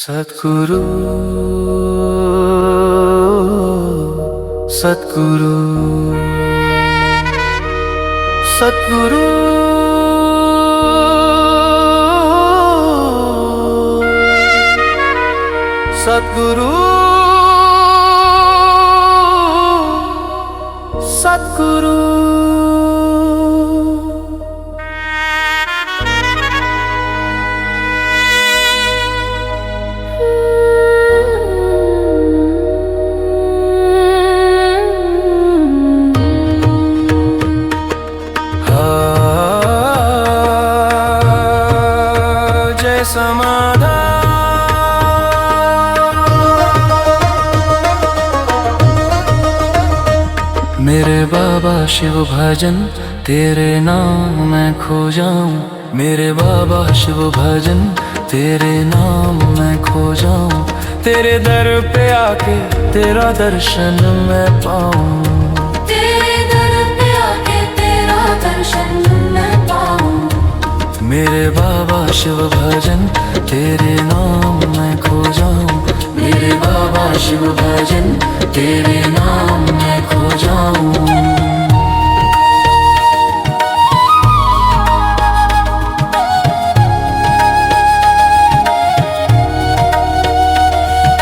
सद्गुरु सद्गुरु सद्गुरु सद्गुरु सद्गुरु जय समाधा मेरे बाबा शिव भजन तेरे नाम मैं खो जाऊं। मेरे बाबा शिव भजन तेरे नाम मैं खो जाऊं। तेरे दर पे आके तेरा दर्शन मैं पाऊं। तेरे दर पे आके तेरा दर्शन मैं पाऊं। मेरे बाबा शिव भजन तेरे नाम मैं खो जाऊं। मेरे बाबा शिव भजन तेरे नाम मैं खो जाऊं।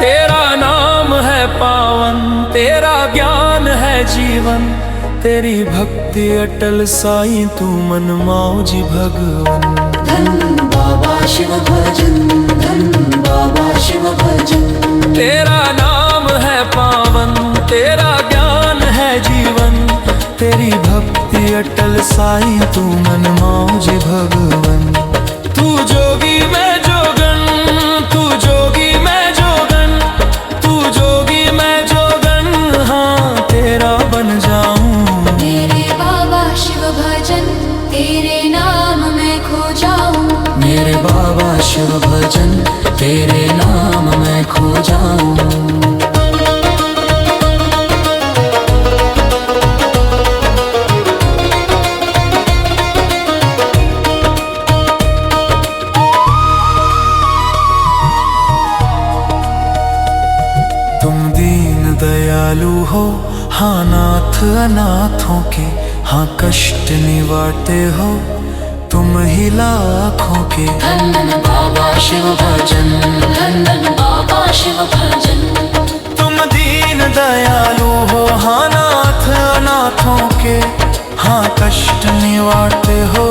तेरा नाम है पावन, तेरा ज्ञान है जीवन। तेरी भक्ति अटल साईं तू मन मौजी भगवन। धन बाबा शिव भजन, धन बाबा शिव भजन। तेरा नाम है पावन, तेरा ज्ञान है जीवन। तेरी भक्ति अटल साईं तू मन मौजी भगवन। तू जोगी मैं जोगन, तू जोगी मैं जोगन, तू जोगी मैं जोगन। हाँ तेरा बन जाऊं। मेरे बाबा शिव भजन तेरे नाम मैं खो जाऊं। मेरे बाबा शिव भजन तेरे नाम मैं खो जाऊं। तुम दीन दयालु हो, हाँ नाथ अनाथों के, हाँ कष्ट निवारते हो तुम ही लाखों के। धन बाबा शिव भजन, धन बाबा शिव भजन। तुम दीन दयालु हो, हाँ नाथ अनाथों के, हाँ कष्ट निवारते हो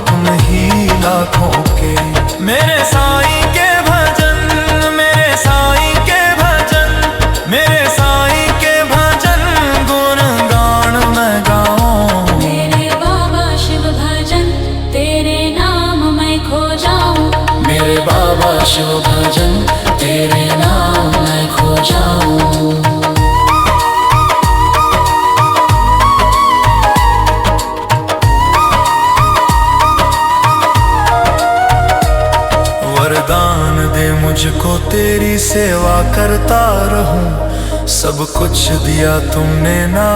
तुम ही लाखों के। मेरे साईं के भजन, मेरे साईं के भजन, मेरे साईं के भजन गुण गान मैं गाऊं। मेरे बाबा शिव भजन तेरे नाम मैं खो जाऊं। मेरे बाबा शिव भजन तेरे नाम मैं खो जाऊं। वरदान दे मुझको तेरी सेवा करता रहूं। सब कुछ दिया तुमने ना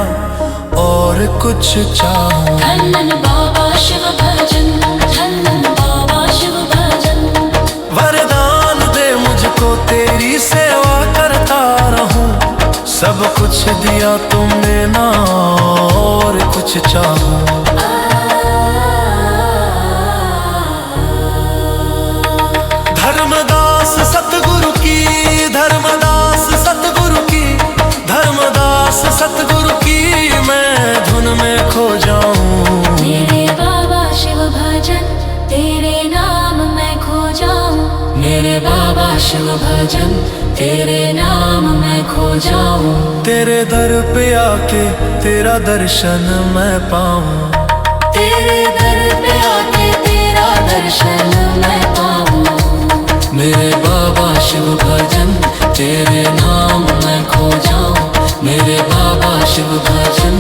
और कुछ चाहूं। धन बाबा शिव भजन, धन बाबा शिव भजन। वरदान दे मुझको तेरी सेवा करता रहूं। सब कुछ दिया तुमने ना और कुछ चाहूं। धर्मदास सतगुरु की, धर्मदास सतगुरु की, धर्मदास सतगुरु की मैं धुन में खो जाऊं। मेरे बाबा शिव भजन तेरे नाम मैं खो जाऊं। मेरे बाबा शिव भजन तेरे नाम मैं खो जाऊं। तेरे दर पे आके तेरा दर्शन मैं पाऊं। तेरे दर पे आके तेरा दर्शन मैं पाऊं। मेरे बाबा शिव भजन तेरे नाम मैं खो जाऊं। मेरे बाबा शिव भजन